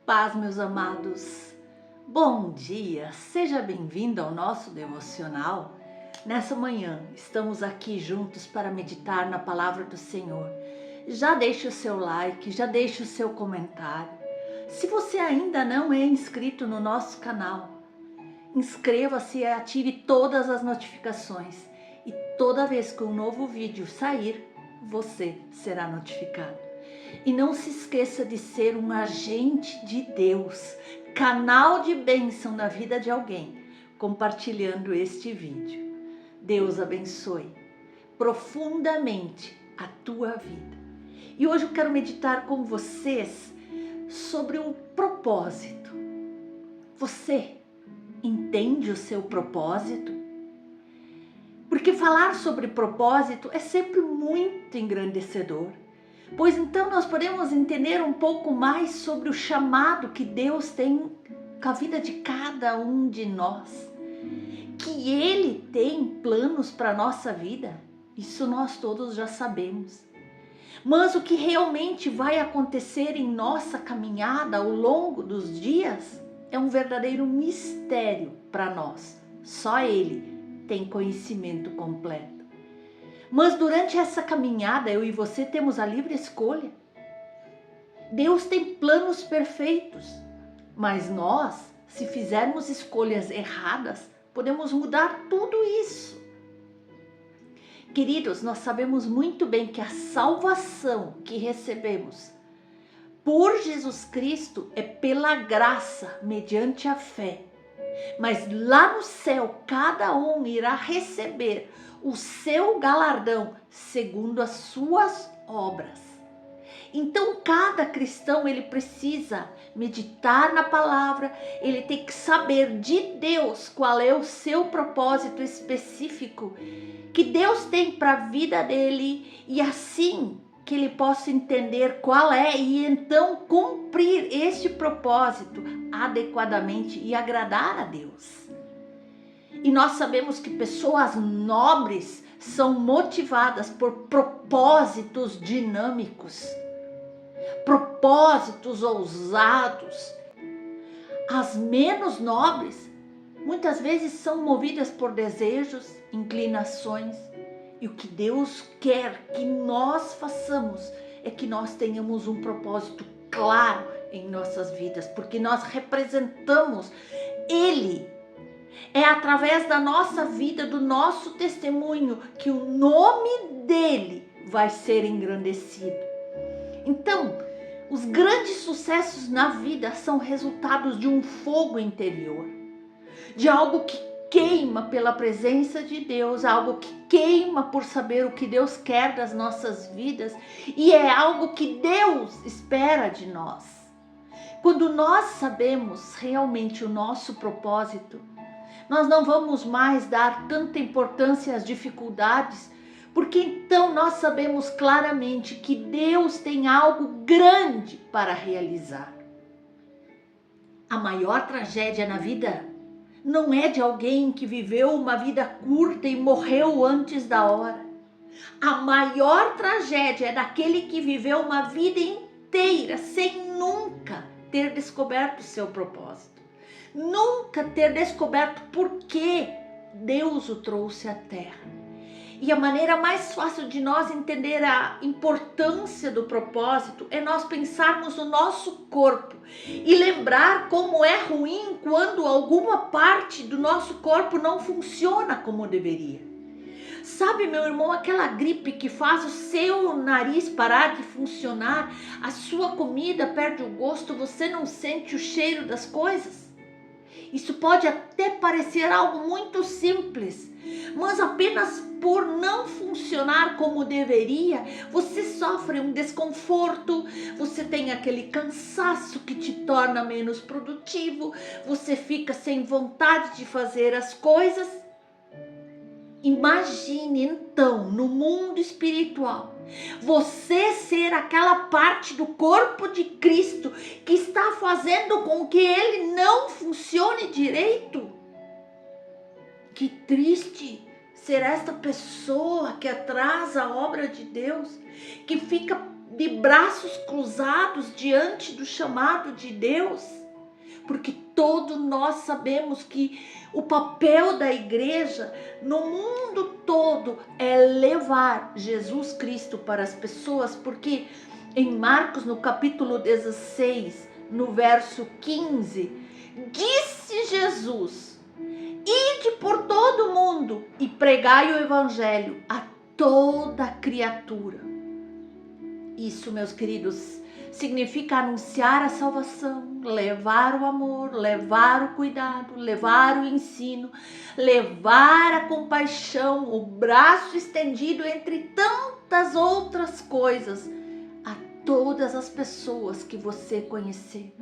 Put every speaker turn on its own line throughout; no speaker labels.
paz, meus amados. Bom dia, seja bem-vindo ao nosso devocional. Nessa manhã, estamos aqui juntos para meditar na palavra do Senhor. Já deixe o seu like, já deixe o seu comentário. Se você ainda não é inscrito no nosso canal, inscreva-se e ative todas as notificações. E toda vez que um novo vídeo sair, você será notificado. E não se esqueça de ser um agente de Deus, canal de bênção na vida de alguém, compartilhando este vídeo. Deus abençoe profundamente a tua vida. E hoje eu quero meditar com vocês sobre o propósito. Você entende o seu propósito? Porque falar sobre propósito é sempre muito engrandecedor. Pois então nós podemos entender um pouco mais sobre o chamado que Deus tem com a vida de cada um de nós. Que Ele tem planos para a nossa vida, isso nós todos já sabemos. Mas o que realmente vai acontecer em nossa caminhada ao longo dos dias é um verdadeiro mistério para nós. Só Ele tem conhecimento completo. Mas durante essa caminhada, eu e você temos a livre escolha. Deus tem planos perfeitos, mas nós, se fizermos escolhas erradas, podemos mudar tudo isso. Queridos, nós sabemos muito bem que a salvação que recebemos por Jesus Cristo é pela graça, mediante a fé. Mas lá no céu, cada um irá receber o seu galardão segundo as suas obras. Então cada cristão ele precisa meditar na palavra, ele tem que saber de Deus qual é o seu propósito específico que Deus tem para a vida dele, e assim que ele possa entender qual é e então cumprir este propósito adequadamente e agradar a Deus. E nós sabemos que pessoas nobres são motivadas por propósitos dinâmicos, propósitos ousados. As menos nobres muitas vezes são movidas por desejos, inclinações. E o que Deus quer que nós façamos é que nós tenhamos um propósito claro em nossas vidas, porque nós representamos Ele. É através da nossa vida, do nosso testemunho, que o nome dele vai ser engrandecido. Então, os grandes sucessos na vida são resultados de um fogo interior, de algo que queima pela presença de Deus, algo que queima por saber o que Deus quer das nossas vidas, e é algo que Deus espera de nós. Quando nós sabemos realmente o nosso propósito, nós não vamos mais dar tanta importância às dificuldades, porque então nós sabemos claramente que Deus tem algo grande para realizar. A maior tragédia na vida não é de alguém que viveu uma vida curta e morreu antes da hora. A maior tragédia é daquele que viveu uma vida inteira sem nunca ter descoberto o seu propósito. Nunca ter descoberto por que Deus o trouxe à terra. E a maneira mais fácil de nós entender a importância do propósito é nós pensarmos no nosso corpo e lembrar como é ruim quando alguma parte do nosso corpo não funciona como deveria. Sabe, meu irmão, aquela gripe que faz o seu nariz parar de funcionar, a sua comida perde o gosto, você não sente o cheiro das coisas? Isso pode até parecer algo muito simples, mas apenas por não funcionar como deveria, você sofre um desconforto, você tem aquele cansaço que te torna menos produtivo, você fica sem vontade de fazer as coisas. Imagine então, no mundo espiritual, você ser aquela parte do corpo de Cristo que está fazendo com que ele não funcione direito. Que triste ser esta pessoa que atrasa a obra de Deus, que fica de braços cruzados diante do chamado de Deus? Porque todos nós sabemos que o papel da igreja no mundo todo é levar Jesus Cristo para as pessoas, porque em Marcos, no capítulo 16, no verso 15, disse Jesus: ide por todo o mundo e pregai o evangelho a toda criatura. Isso, meus queridos, significa anunciar a salvação, levar o amor, levar o cuidado, levar o ensino, levar a compaixão, o braço estendido entre tantas outras coisas a todas as pessoas que você conhecer.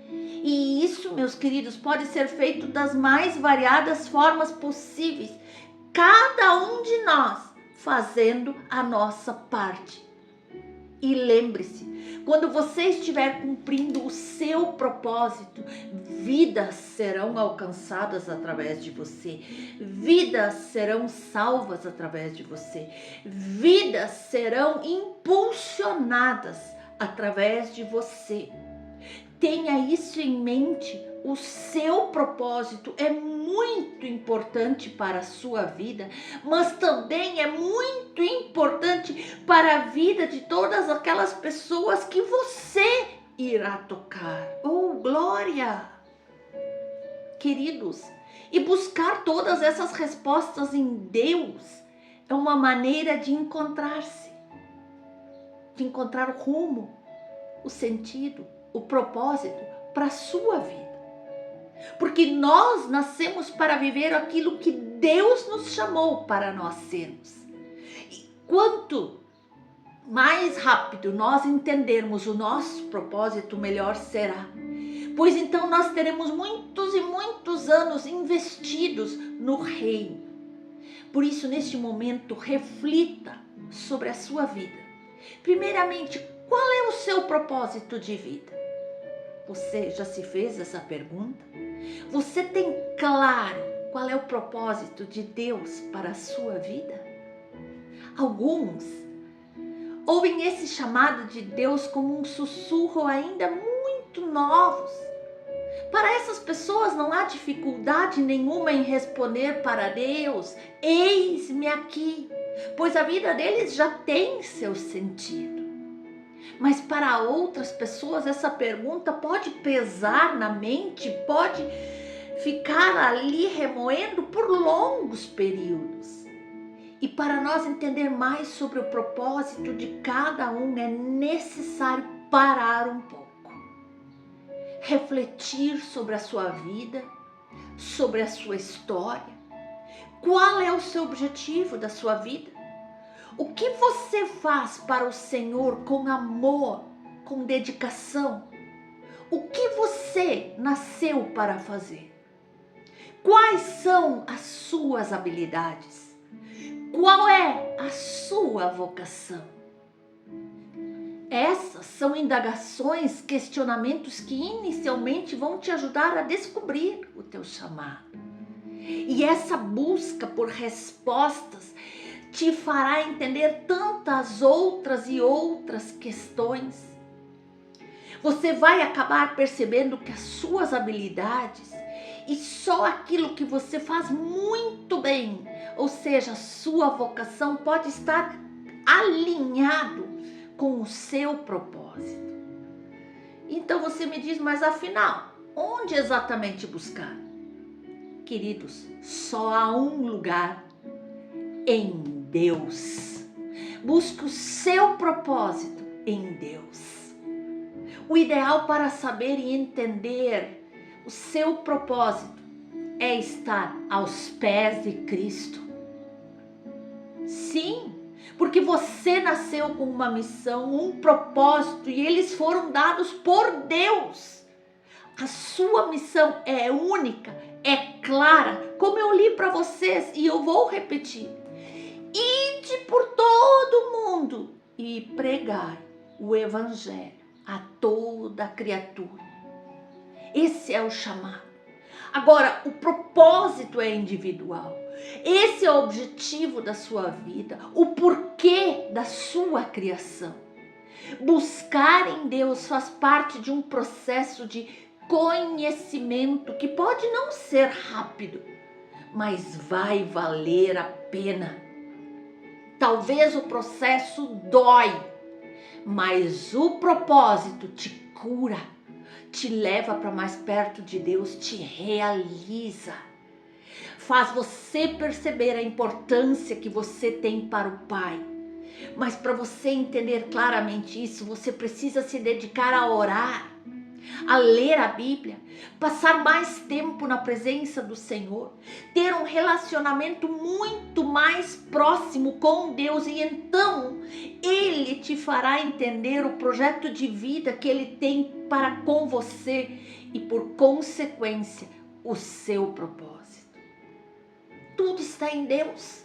E isso, meus queridos, pode ser feito das mais variadas formas possíveis, cada um de nós fazendo a nossa parte. E lembre-se, quando você estiver cumprindo o seu propósito, vidas serão alcançadas através de você, vidas serão salvas através de você, vidas serão impulsionadas através de você. Tenha isso em mente. O seu propósito é muito importante para a sua vida, mas também é muito importante para a vida de todas aquelas pessoas que você irá tocar. Oh, glória! Queridos, e buscar todas essas respostas em Deus é uma maneira de encontrar-se, de encontrar o rumo, o sentido, o propósito para a sua vida. Porque nós nascemos para viver aquilo que Deus nos chamou para nós sermos. E quanto mais rápido nós entendermos o nosso propósito, melhor será. Pois então nós teremos muitos e muitos anos investidos no reino. Por isso, neste momento, reflita sobre a sua vida. Primeiramente, qual é o seu propósito de vida? Você já se fez essa pergunta? Você tem claro qual é o propósito de Deus para a sua vida? Alguns ouvem esse chamado de Deus como um sussurro ainda muito novos. Para essas pessoas não há dificuldade nenhuma em responder para Deus: eis-me aqui, pois a vida deles já tem seu sentido. Mas para outras pessoas essa pergunta pode pesar na mente, pode ficar ali remoendo por longos períodos. E para nós entender mais sobre o propósito de cada um, é necessário parar um pouco, refletir sobre a sua vida, sobre a sua história. Qual é o seu objetivo da sua vida? O que você faz para o Senhor com amor, com dedicação? O que você nasceu para fazer? Quais são as suas habilidades? Qual é a sua vocação? Essas são indagações, questionamentos que inicialmente vão te ajudar a descobrir o teu chamado. E essa busca por respostas te fará entender tantas outras e outras questões. Você vai acabar percebendo que as suas habilidades e só aquilo que você faz muito bem, ou seja, a sua vocação, pode estar alinhado com o seu propósito. Então você me diz, mas afinal, onde exatamente buscar? Queridos, só há um lugar: em Deus. Busque o seu propósito em Deus. O ideal para saber e entender o seu propósito é estar aos pés de Cristo. Sim, porque você nasceu com uma missão, um propósito, e eles foram dados por Deus. A sua missão é única, é clara, como eu li para vocês e eu vou repetir. Ide por todo mundo e pregai o evangelho a toda criatura. Esse é o chamado. Agora, o propósito é individual. Esse é o objetivo da sua vida, o porquê da sua criação. Buscar em Deus faz parte de um processo de conhecimento que pode não ser rápido, mas vai valer a pena. Talvez o processo dói, mas o propósito te cura, te leva para mais perto de Deus, te realiza. Faz você perceber a importância que você tem para o Pai. Mas para você entender claramente isso, você precisa se dedicar a orar, a ler a Bíblia, passar mais tempo na presença do Senhor, ter um relacionamento muito mais próximo com Deus, e então Ele te fará entender o projeto de vida que Ele tem para com você e, por consequência, o seu propósito. Tudo está em Deus,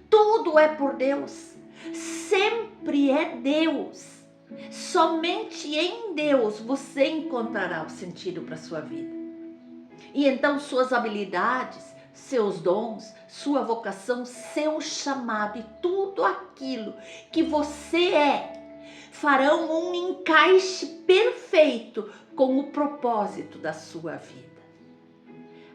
tudo é por Deus. Sempre é Deus. Somente em Deus você encontrará o sentido para a sua vida. E então suas habilidades, seus dons, sua vocação, seu chamado e tudo aquilo que você é farão um encaixe perfeito com o propósito da sua vida.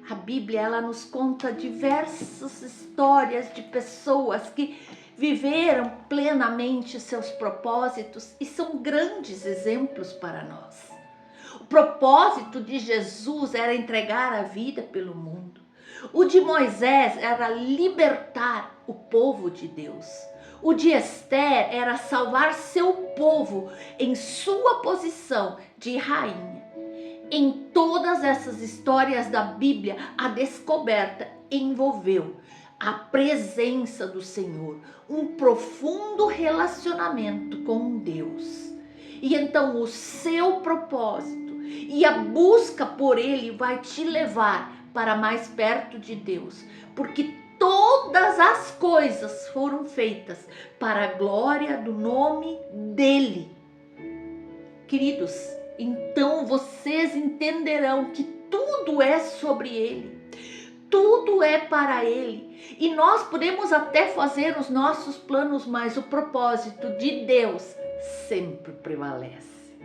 A Bíblia, ela nos conta diversas histórias de pessoas que viveram plenamente seus propósitos e são grandes exemplos para nós. O propósito de Jesus era entregar a vida pelo mundo. O de Moisés era libertar o povo de Deus. O de Esther era salvar seu povo em sua posição de rainha. Em todas essas histórias da Bíblia, a descoberta envolveu a presença do Senhor, um profundo relacionamento com Deus. E então o seu propósito e a busca por Ele vai te levar para mais perto de Deus, porque todas as coisas foram feitas para a glória do nome dEle. Queridos, então vocês entenderão que tudo é sobre Ele. Tudo é para Ele, e nós podemos até fazer os nossos planos, mas o propósito de Deus sempre prevalece.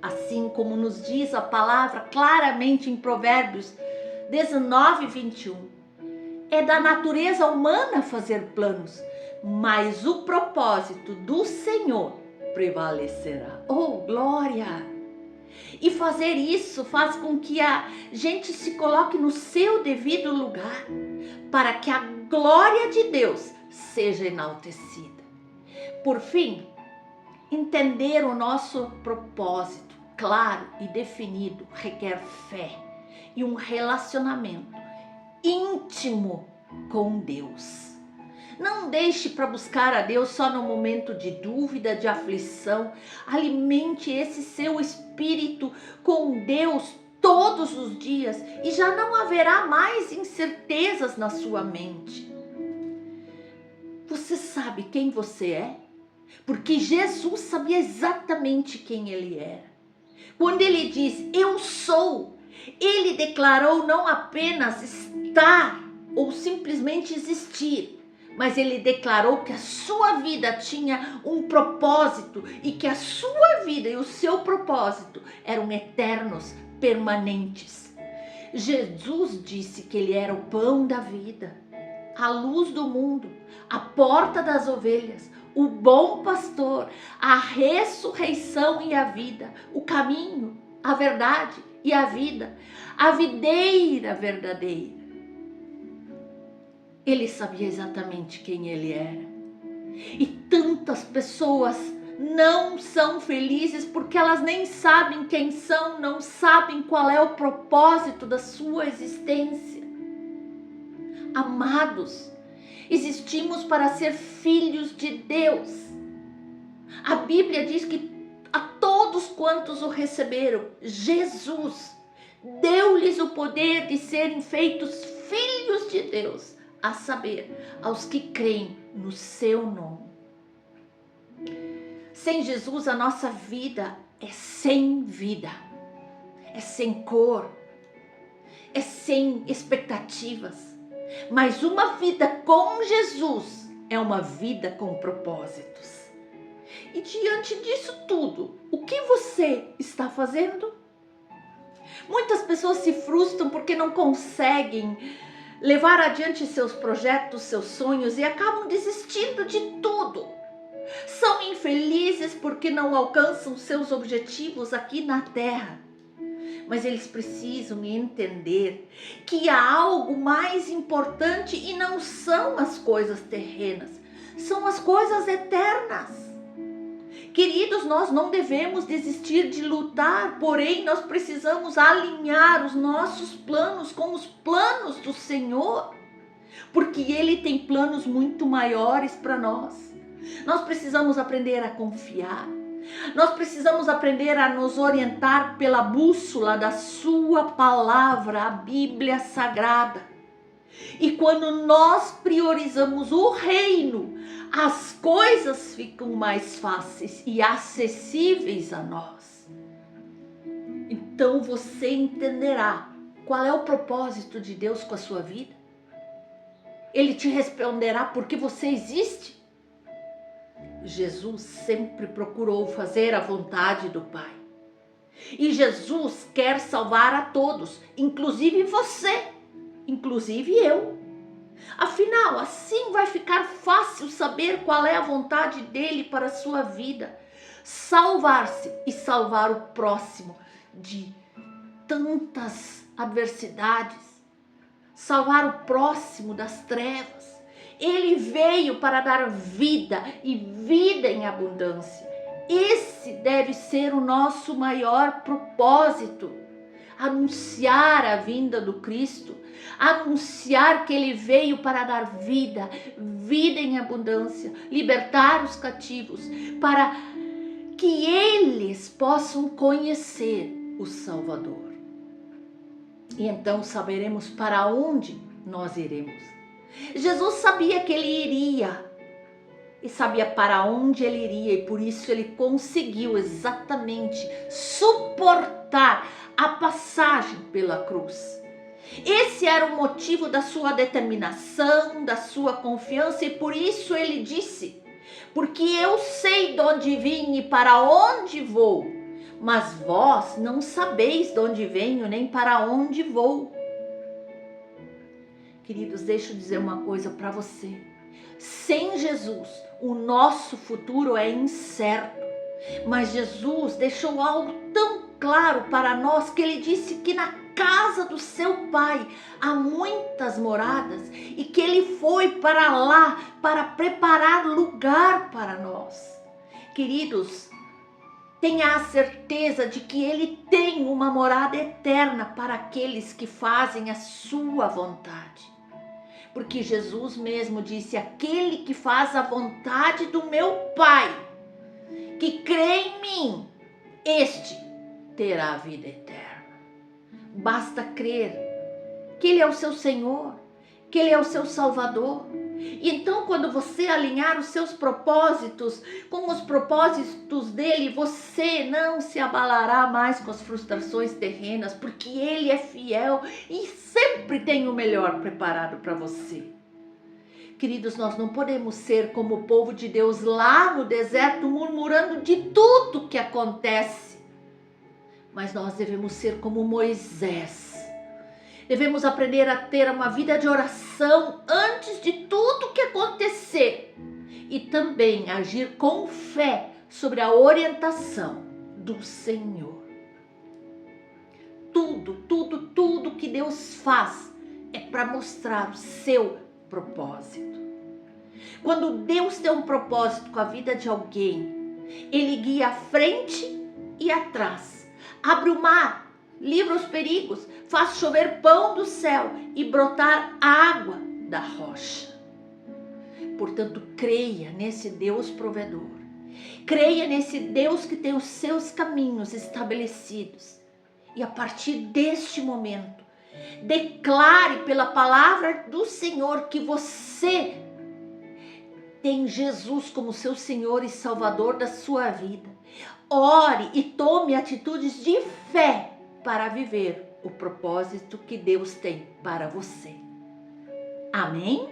Assim como nos diz a palavra claramente em Provérbios 19:21, é da natureza humana fazer planos, mas o propósito do Senhor prevalecerá. Oh, glória! E fazer isso faz com que a gente se coloque no seu devido lugar, para que a glória de Deus seja enaltecida. Por fim, entender o nosso propósito claro e definido requer fé e um relacionamento íntimo com Deus. Não deixe para buscar a Deus só no momento de dúvida, de aflição. Alimente esse seu espírito com Deus todos os dias e já não haverá mais incertezas na sua mente. Você sabe quem você é? Porque Jesus sabia exatamente quem Ele era. Quando Ele diz, eu sou, Ele declarou não apenas estar ou simplesmente existir, mas Ele declarou que a sua vida tinha um propósito e que a sua vida e o seu propósito eram eternos, permanentes. Jesus disse que Ele era o pão da vida, a luz do mundo, a porta das ovelhas, o bom pastor, a ressurreição e a vida, o caminho, a verdade e a vida, a videira verdadeira. Ele sabia exatamente quem Ele era. E tantas pessoas não são felizes porque elas nem sabem quem são, não sabem qual é o propósito da sua existência. Amados, existimos para ser filhos de Deus. A Bíblia diz que a todos quantos o receberam, Jesus deu-lhes o poder de serem feitos filhos de Deus, a saber, aos que creem no seu nome. Sem Jesus, a nossa vida é sem vida, é sem cor, é sem expectativas. Mas uma vida com Jesus é uma vida com propósitos. E diante disso tudo, o que você está fazendo? Muitas pessoas se frustram porque não conseguem levar adiante seus projetos, seus sonhos e acabam desistindo de tudo. São infelizes porque não alcançam seus objetivos aqui na terra. Mas eles precisam entender que há algo mais importante e não são as coisas terrenas, são as coisas eternas. Queridos, nós não devemos desistir de lutar, porém nós precisamos alinhar os nossos planos com os planos do Senhor, porque Ele tem planos muito maiores para nós. Nós precisamos aprender a confiar. Nós precisamos aprender a nos orientar pela bússola da sua palavra, a Bíblia Sagrada. E quando nós priorizamos o reino, as coisas ficam mais fáceis e acessíveis a nós. Então você entenderá qual é o propósito de Deus com a sua vida. Ele te responderá por que você existe. Jesus sempre procurou fazer a vontade do Pai. E Jesus quer salvar a todos, inclusive você, inclusive eu. Afinal, assim vai ficar fácil saber qual é a vontade dele para a sua vida. Salvar-se e salvar o próximo de tantas adversidades. Salvar o próximo das trevas. Ele veio para dar vida e vida em abundância. Esse deve ser o nosso maior propósito. Anunciar a vinda do Cristo. Anunciar que Ele veio para dar vida, vida em abundância. Libertar os cativos, para que eles possam conhecer o Salvador. E então saberemos para onde nós iremos. Jesus sabia que ele iria e sabia para onde ele iria, e por isso ele conseguiu exatamente suportar a passagem pela cruz. Esse era o motivo da sua determinação, da sua confiança, e por isso ele disse: porque eu sei de onde vim e para onde vou, mas vós não sabeis de onde venho nem para onde vou. Queridos, deixa eu dizer uma coisa para você. Sem Jesus, o nosso futuro é incerto. Mas Jesus deixou algo tão claro para nós que ele disse que na casa do seu Pai há muitas moradas e que ele foi para lá para preparar lugar para nós. Queridos, tenha a certeza de que ele tem uma morada eterna para aqueles que fazem a sua vontade. Porque Jesus mesmo disse: aquele que faz a vontade do meu Pai, que crê em mim, este terá a vida eterna. Basta crer que Ele é o seu Senhor, que Ele é o seu Salvador. E então, quando você alinhar os seus propósitos com os propósitos dele, você não se abalará mais com as frustrações terrenas, porque ele é fiel e sempre tem o melhor preparado para você. Queridos, nós não podemos ser como o povo de Deus lá no deserto, murmurando de tudo que acontece. Mas nós devemos ser como Moisés. Devemos aprender a ter uma vida de oração antes de tudo que acontecer. E também agir com fé sobre a orientação do Senhor. Tudo que Deus faz é para mostrar o seu propósito. Quando Deus tem um propósito com a vida de alguém, Ele guia à frente e atrás. Abre o mar, livra os perigos, faz chover pão do céu e brotar água da rocha. Portanto, creia nesse Deus provedor. Creia nesse Deus que tem os seus caminhos estabelecidos. E a partir deste momento, declare pela palavra do Senhor que você tem Jesus como seu Senhor e Salvador da sua vida. Ore e tome atitudes de fé para viver o propósito que Deus tem para você. Amém?